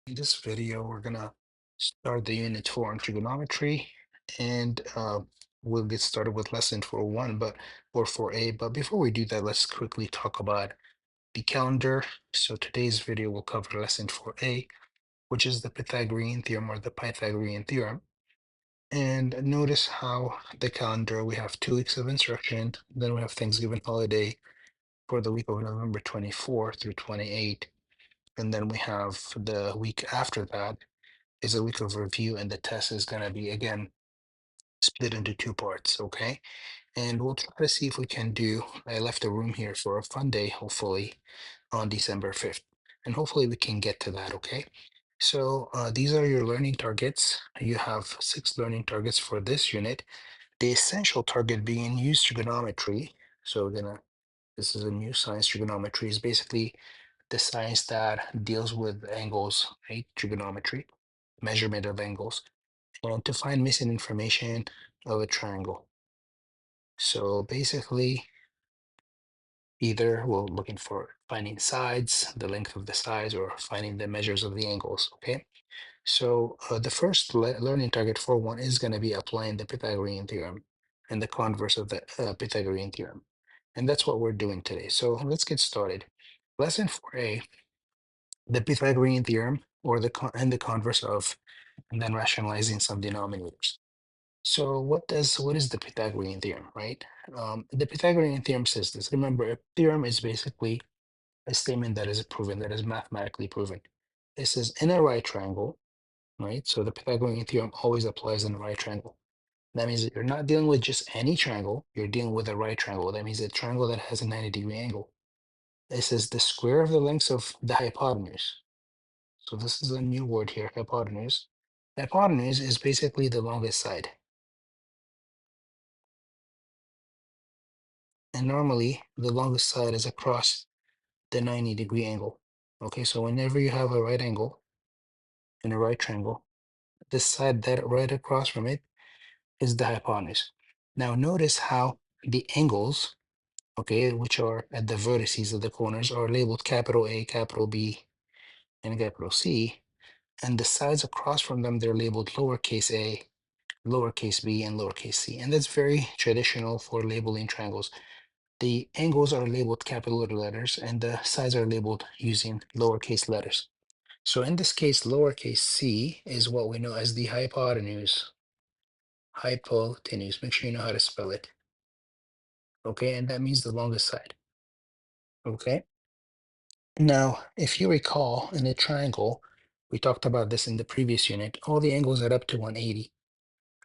In this video, we're gonna start the unit 4 on trigonometry, and we'll get started with lesson 4.1, but or 4a. But before we do that, let's quickly talk about the calendar. So today's video will cover lesson 4a, which is the Pythagorean theorem or the Pythagorean theorem. And notice how the calendar, we have 2 weeks of instruction, then we have Thanksgiving holiday for the week of November 24 through 28. And then we have the week after that is a week of review, and the test is going to be again split into 2 parts. Okay, and we'll try to see if we can do. I left a room here for a fun day, hopefully on December 5th, and hopefully we can get to that. Okay, so these are your learning targets. You have 6 learning targets for this unit. The essential target being use trigonometry. So we're gonna, this is a new science. Trigonometry is basically the science that deals with angles, right? Trigonometry, measurement of angles, and to find missing information of a triangle. So basically, either we're looking for finding sides, the length of the sides, or finding the measures of the angles. Okay. So the first learning target for one is going to be applying the Pythagorean theorem and the converse of the Pythagorean theorem. And that's what we're doing today. So let's get started. Lesson 4a, the Pythagorean theorem, or and the converse of, and then rationalizing some denominators. So what is the Pythagorean theorem, right? The Pythagorean theorem says this. Remember, a theorem is basically a statement that is proven, that is mathematically proven. It says in a right triangle, right? So the Pythagorean theorem always applies in a right triangle. That means that you're not dealing with just any triangle, you're dealing with a right triangle. That means a triangle that has a 90-degree angle. It says the square of the lengths of the hypotenuse. So this is a new word here, hypotenuse. Hypotenuse is basically the longest side. And normally the longest side is across the 90-degree angle. Okay, so whenever you have a right angle in a right triangle, the side that right across from it is the hypotenuse. Now notice how the angles, okay, which are at the vertices of the corners, are labeled capital A, capital B, and capital C, and the sides across from them, they're labeled lowercase a, lowercase b, and lowercase c. And that's very traditional for labeling triangles. The angles are labeled capital letters and the sides are labeled using lowercase letters. So in this case, lowercase c is what we know as the hypotenuse. Hypotenuse. Make sure you know how to spell it. Okay, and that means the longest side. Okay. Now, if you recall in a triangle, we talked about this in the previous unit, all the angles add up to 180,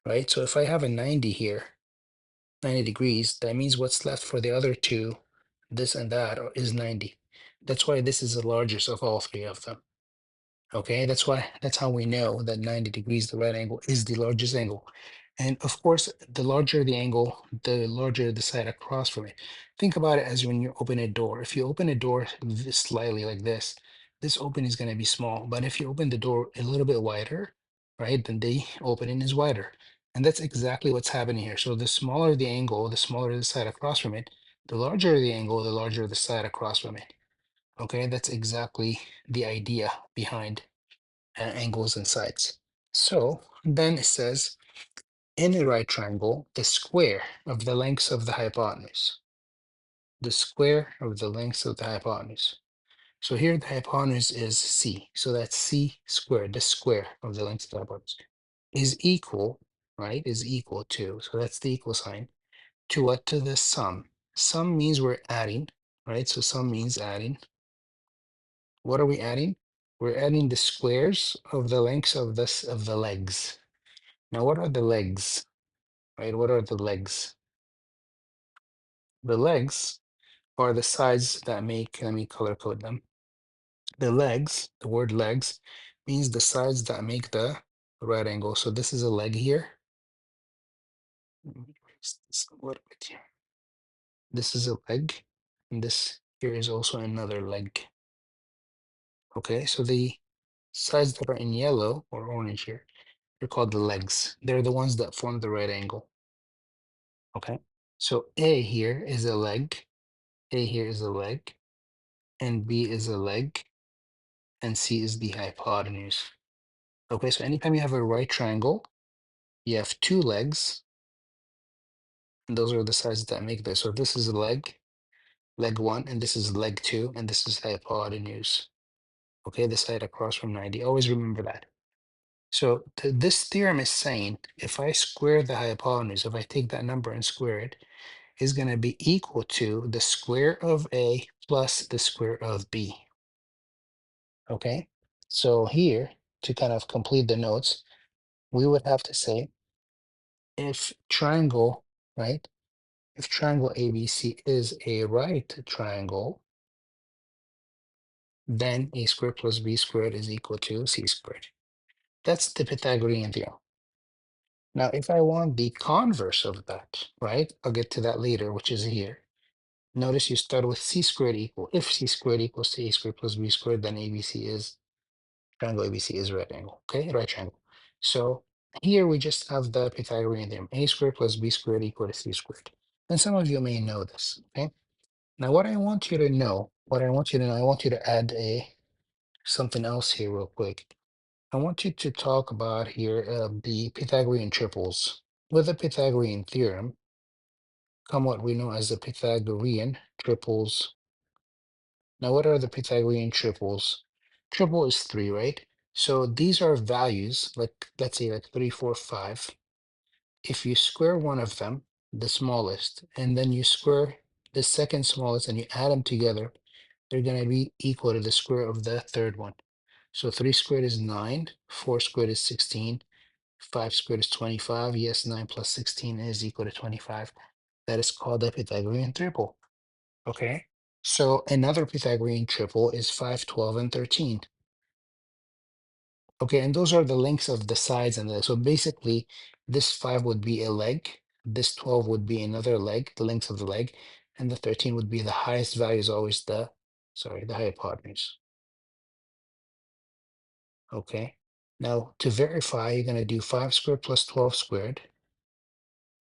right? So if I have a 90 here, 90 degrees, that means what's left for the other two, this and that, is 90. That's why this is the largest of all three of them. Okay, that's how we know that 90 degrees, the right angle, is the largest angle. And of course, the larger the angle, the larger the side across from it. Think about it as when you open a door. If you open a door slightly like this opening is going to be small. But if you open the door a little bit wider, right, then the opening is wider. And that's exactly what's happening here. So the smaller the angle, the smaller the side across from it. The larger the angle, the larger the side across from it. Okay, that's exactly the idea behind angles and sides. So then it says, in a right triangle, the square of the lengths of the hypotenuse. The square of the lengths of the hypotenuse. So here the hypotenuse is c. So that's c squared, the square of the lengths of the hypotenuse, is equal, right, is equal to, so that's the equal sign, to what? To the sum. Sum means we're adding, right? So sum means adding. What are we adding? We're adding the squares of the lengths of the legs. Now, what are the legs? Right? What are the legs? The legs are the sides that make, let me color code them. The legs, the word legs, means the sides that make the right angle. So this is a leg here. Let me erase this a little bit here. This is a leg, and this here is also another leg. Okay, so the sides that are in yellow or orange here, they're called the legs. They're the ones that form the right angle. Okay, so A here is a leg, A here is a leg, and B is a leg, and C is the hypotenuse. Okay, so anytime you have a right triangle, you have two legs, and those are the sides that make this. So this is leg one, and this is leg two, and this is hypotenuse. Okay, the side across from 90. Always remember that. So this theorem is saying if I square the hypotenuse, if I take that number and square it, is going to be equal to the square of A plus the square of B. Okay, so here, to kind of complete the notes, we would have to say if triangle, right? If triangle ABC is a right triangle, then A squared plus B squared is equal to C squared. That's the Pythagorean theorem. Now, if I want the converse of that, right? I'll get to that later, which is here. Notice you start with C squared equal. If C squared equals to A squared plus B squared, then ABC is, triangle ABC is right angle, okay? Right triangle. So here we just have the Pythagorean theorem. A squared plus B squared equal to C squared. And some of you may know this, okay? Now, what I want you to know, I want you to add something else here real quick. I want you to talk about here the Pythagorean triples. With the Pythagorean theorem come what we know as the Pythagorean triples. Now, what are the Pythagorean triples? Triple is 3, right? So these are values, like let's say like 3, 4, 5. If you square one of them, the smallest, and then you square the second smallest and you add them together, they're going to be equal to the square of the third one. So 3 squared is 9, 4 squared is 16, 5 squared is 25. Yes, 9 plus 16 is equal to 25. That is called a Pythagorean triple. Okay. So another Pythagorean triple is 5, 12, and 13. Okay, and those are the lengths of the sides and so basically this 5 would be a leg, this 12 would be another leg, the length of the leg, and the 13 would be the highest value is always the hypotenuse. Okay. Now to verify, you're going to do 5 squared plus 12 squared,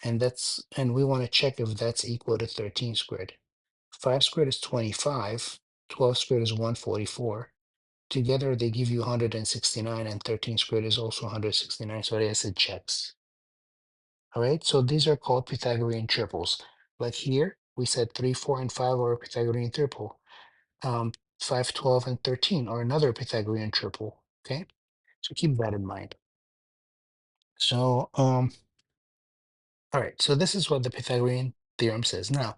and we want to check if that's equal to 13 squared. 5 squared is 25, 12 squared is 144. Together they give you 169, and 13 squared is also 169, so yes, it checks. All right, so these are called Pythagorean triples. Like here, we said 3, 4, and 5 are a Pythagorean triple. 5, 12, and 13 are another Pythagorean triple, okay? So keep that in mind. So, all right, so this is what the Pythagorean theorem says. Now,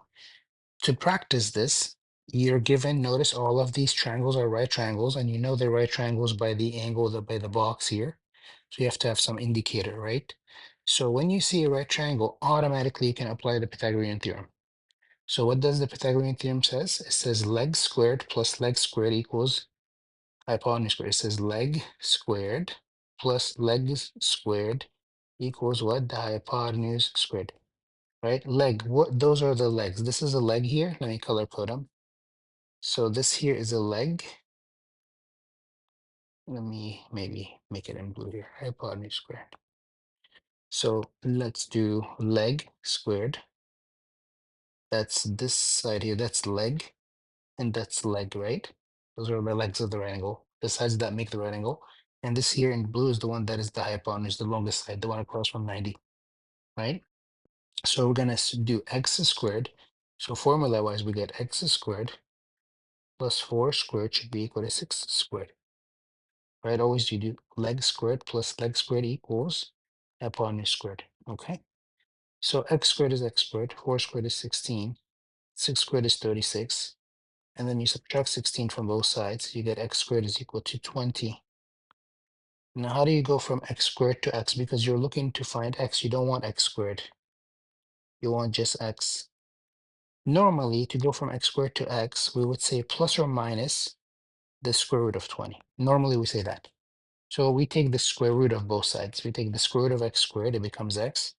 to practice this, you're given, notice all of these triangles are right triangles, and you know they're right triangles by the angle by the box here. So you have to have some indicator, right? So when you see a right triangle, automatically you can apply the Pythagorean theorem. So what does the Pythagorean theorem says? It says leg squared plus leg squared equals hypotenuse squared. It says leg squared plus legs squared equals what? The hypotenuse squared, right? Leg, what? Those are the legs. This is a leg here. Let me color code them. So this here is a leg. Let me maybe make it in blue here. Hypotenuse squared. So let's do leg squared. That's this side here. That's leg, and that's leg, right? Those are the legs of the triangle, the sides that make the triangle. And this here in blue is the one that is the hypotenuse, the longest side, the one across from 90, right? So we're gonna do x squared. So formula-wise, we get x squared plus 4 squared should be equal to 6 squared, right? Always you do leg squared plus leg squared equals hypotenuse squared, okay? So x squared is x squared, 4 squared is 16, 6 squared is 36, and then you subtract 16 from both sides, you get x squared is equal to 20. Now, how do you go from x squared to x? Because you're looking to find x, you don't want x squared, you want just x. Normally, to go from x squared to x, we would say plus or minus the square root of 20. Normally, we say that. So we take the square root of both sides. We take the square root of x squared, it becomes x.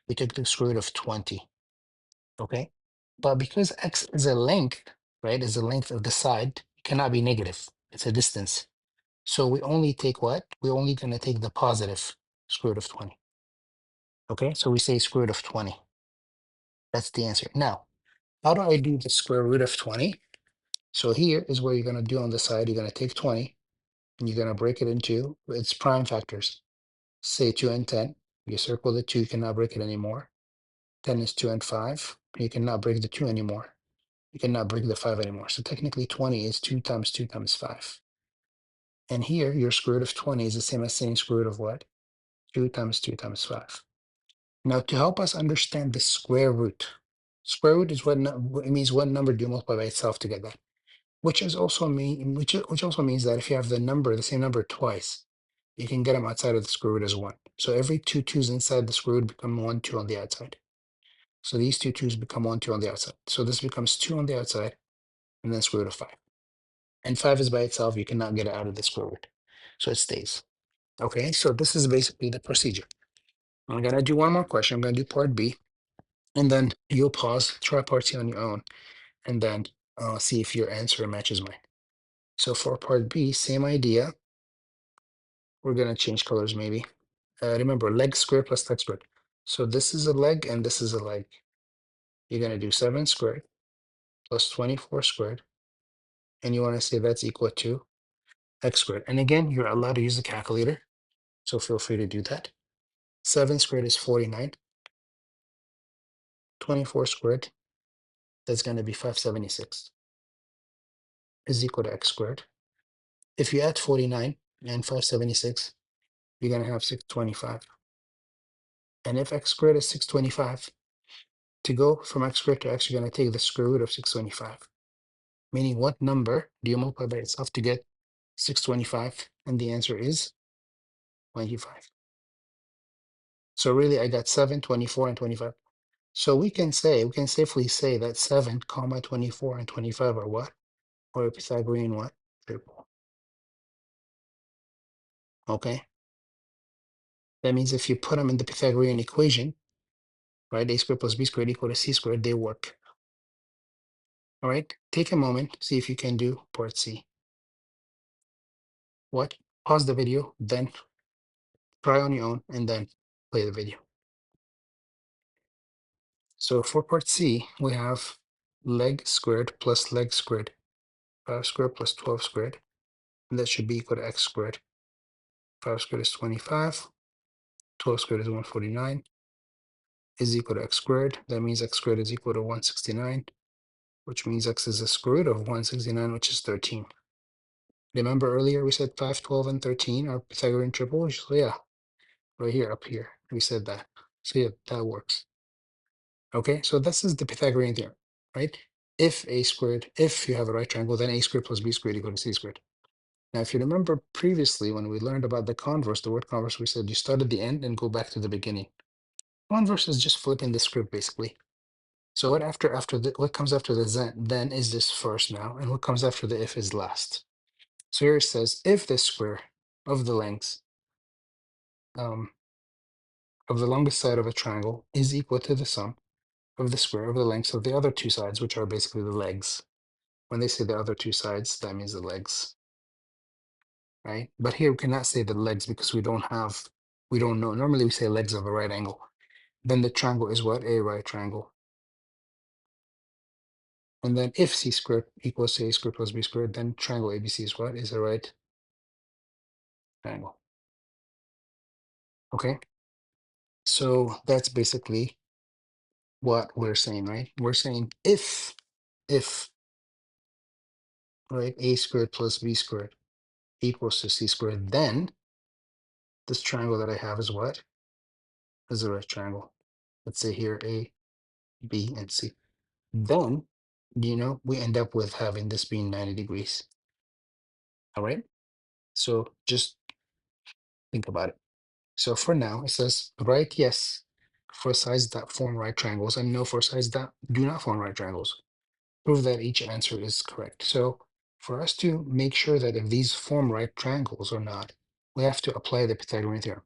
We take the square root of 20, okay? But because x is a length, right, is the length of the side, it cannot be negative. It's a distance. So we only take what? We're only going to take the positive square root of 20. Okay, so we say square root of 20. That's the answer. Now, how do I do the square root of 20? So here is where you're going to do on the side. You're going to take 20. and you're gonna break it into its prime factors. Say 2 and 10. You circle the 2, you cannot break it anymore. 10 is 2 and 5. You cannot break the 2 anymore. You cannot break the 5 anymore. So technically 20 is 2 times 2 times 5. And here, your square root of 20 is the same as saying square root of what? 2 times 2 times 5. Now, to help us understand the square root is it means what number do you multiply by itself to get that? Which also means that if you have the same number twice, you can get them outside of the square root as 1. So every two twos inside the square root become 1, 2 on the outside. So these two twos become 1, 2 on the outside. So this becomes 2 on the outside, and then square root of 5. And 5 is by itself. You cannot get it out of the square root. So it stays. Okay, so this is basically the procedure. I'm going to do one more question. I'm going to do part B, and then you'll pause, try part C on your own, and then see if your answer matches mine. So for part B, same idea. We're going to change colors maybe. Remember, leg squared plus leg squared. So this is a leg, and this is a leg. You're going to do 7 squared plus 24 squared, and you want to say that's equal to x squared. And again, you're allowed to use the calculator, so feel free to do that. 7 squared is 49. 24 squared, that's going to be 576, is equal to x squared. If you add 49 and 576, you're going to have 625. And if x squared is 625, to go from x squared to x, you're going to take the square root of 625. Meaning, what number do you multiply by itself to get 625? And the answer is 25. So really, I got 7, 24, and 25. So we can safely say that 7, comma 24, and 25 are what? Or a Pythagorean what? Triple. Okay? That means if you put them in the Pythagorean equation, right, a squared plus b squared equal to c squared, they work. All right? Take a moment, see if you can do part C. What? Pause the video, then try on your own, and then play the video. So for part C, we have leg squared plus leg squared, 5 squared plus 12 squared, and that should be equal to x squared. 5 squared is 25, 12 squared is 149, is equal to x squared. That means x squared is equal to 169, which means x is the square root of 169, which is 13. Remember earlier we said 5, 12, and 13 are Pythagorean triples? So yeah, right here, up here, we said that. So yeah, that works. Okay, so this is the Pythagorean theorem, right? If you have a right triangle, then a squared plus b squared equal to c squared. Now, if you remember previously when we learned about the converse, the word converse, we said you start at the end and go back to the beginning. Converse is just flipping the script, basically. So what comes after the then is this first now, and what comes after the if is last. So here it says if the square of the lengths of the longest side of a triangle is equal to the sum of the square of the lengths of the other two sides, which are basically the legs. When they say the other two sides, that means the legs, right? But here we cannot say the legs because we don't know. Normally we say legs of a right angle. Then the triangle is what? A right triangle. And then if c squared equals to a squared plus b squared, then triangle ABC is what? Is a right triangle. Okay? So that's basically what we're saying, right? We're saying if, right, a squared plus b squared equals to c squared, then this triangle that I have is what? Is a right triangle. Let's say here A, B, and C. Then, we end up with having this being 90 degrees. All right? So just think about it. So for now, it says write yes for sides that form right triangles and no for sides that do not form right triangles. Prove that each answer is correct. So for us to make sure that if these form right triangles or not, we have to apply the Pythagorean theorem.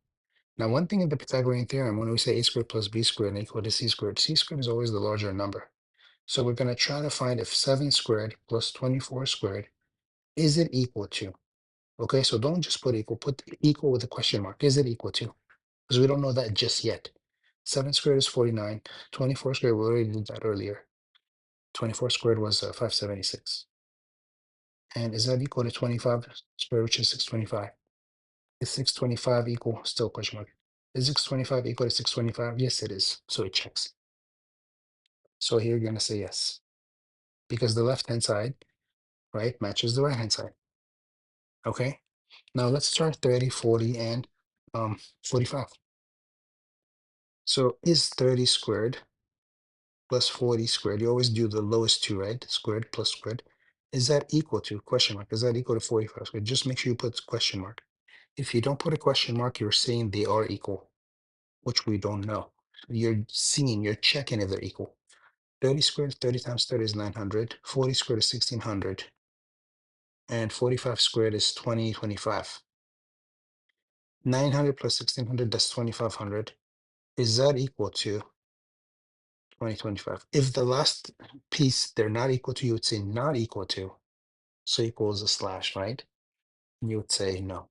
Now, one thing in the Pythagorean theorem, when we say a squared plus b squared equal to c squared is always the larger number. So we're going to try to find if 7 squared plus 24 squared, is it equal to? Okay, so don't just put equal with a question mark. Is it equal to? Because we don't know that just yet. 7 squared is 49. 24 squared, we already did that earlier. 24 squared was 576. And is that equal to 25 squared, which is 625? Is 625 equal, still question mark. Is 625 equal to 625? Yes, it is. So it checks. So here you're going to say yes, because the left-hand side, right, matches the right-hand side. Okay. Now let's start 30, 40, and 45. So is 30 squared plus 40 squared? You always do the lowest two, right? Squared plus squared. Is that equal to, question mark, is that equal to 45 squared? Just make sure you put question mark. If you don't put a question mark, you're saying they are equal, which we don't know. You're seeing, you're checking if they're equal. 30 squared, 30 times 30 is 900. 40 squared is 1600. And 45 squared is 2025. 900 plus 1600, that's 2500. Is that equal to 2025? If the last piece, they're not equal to, you would say not equal to. So equals a slash, right? And you would say no.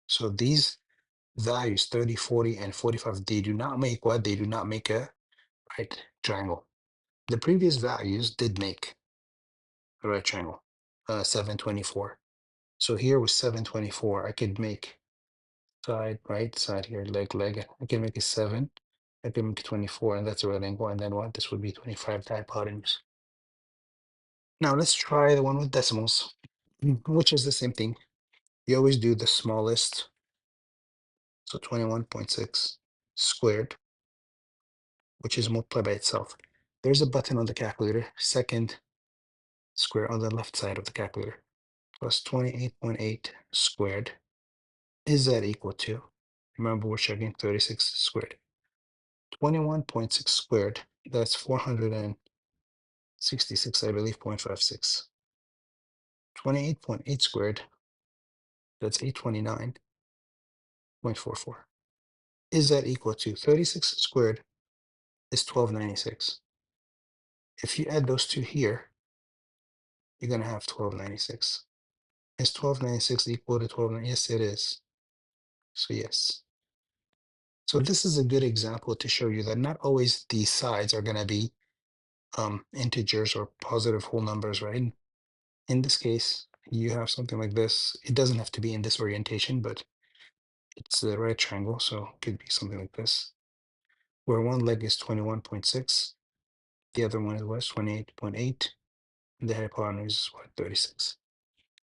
So these values, 30, 40, and 45, they do not make what? They do not make a right triangle. The previous values did make a right triangle, 724. So here with 724, I could make side, right side here, leg. I can make a 7. I can make 24, and that's a right angle. And then what? This would be 25 the hypotenuse. Now let's try the one with decimals, which is the same thing. You always do the smallest. So 21.6 squared, which is multiplied by itself. There's a button on the calculator, second square on the left side of the calculator, plus 28.8 squared. Is that equal to? Remember, we're checking 36 squared. 21.6 squared, that's 466, I believe, 0.56. 28.8 squared, that's 829.44. Is that equal to 36 squared is 1296. If you add those two here, you're going to have 1296. Is 1296 equal to 1290? Yes, it is. So yes. So this is a good example to show you that not always these sides are going to be integers or positive whole numbers, right? In this case, you have something like this. It doesn't have to be in this orientation, but it's a right triangle, so it could be something like this, where one leg is 21.6, the other one is what, 28.8, and the hypotenuse is what, 36.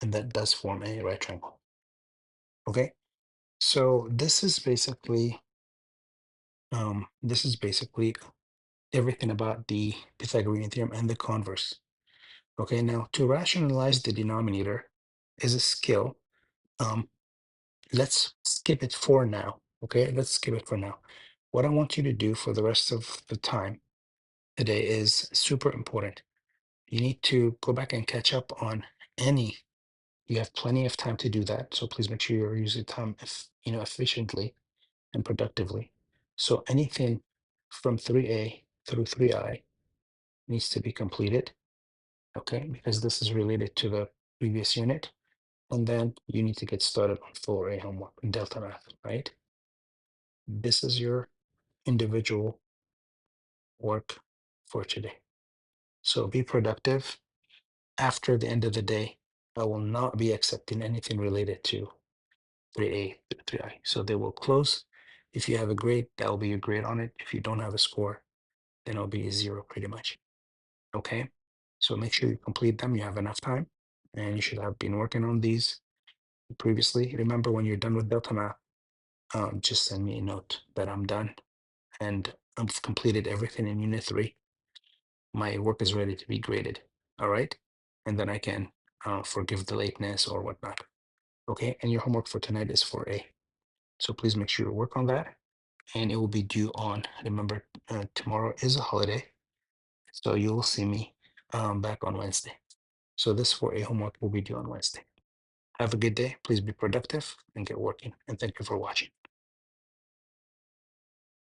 And that does form a right triangle. Okay, so this is basically everything about the Pythagorean theorem and the converse. Okay, now to rationalize the denominator is a skill. Let's skip it for now. Okay, let's skip it for now. What I want you to do for the rest of the time today is super important. You need to go back and catch up on any. You have plenty of time to do that, so please make sure you're using time, efficiently and productively. So anything from 3A through 3I needs to be completed, okay? Because this is related to the previous unit. And then you need to get started on 4A homework, Delta Math, right? This is your individual work for today. So be productive. After the end of the day, I will not be accepting anything related to 3A, 3I. So they will close. If you have a grade, that will be your grade on it. If you don't have a score, then it'll be a 0 pretty much. Okay? So make sure you complete them. You have enough time. And you should have been working on these previously. Remember, when you're done with Delta Math, just send me a note that I'm done and I've completed everything in Unit 3. My work is ready to be graded. All right? And then I can forgive the lateness or whatnot. Okay? And your homework for tonight is 4A. So please make sure you work on that. And it will be due on, remember, tomorrow is a holiday. So you will see me back on Wednesday. So this 4A homework will be due on Wednesday. Have a good day. Please be productive and get working. And thank you for watching.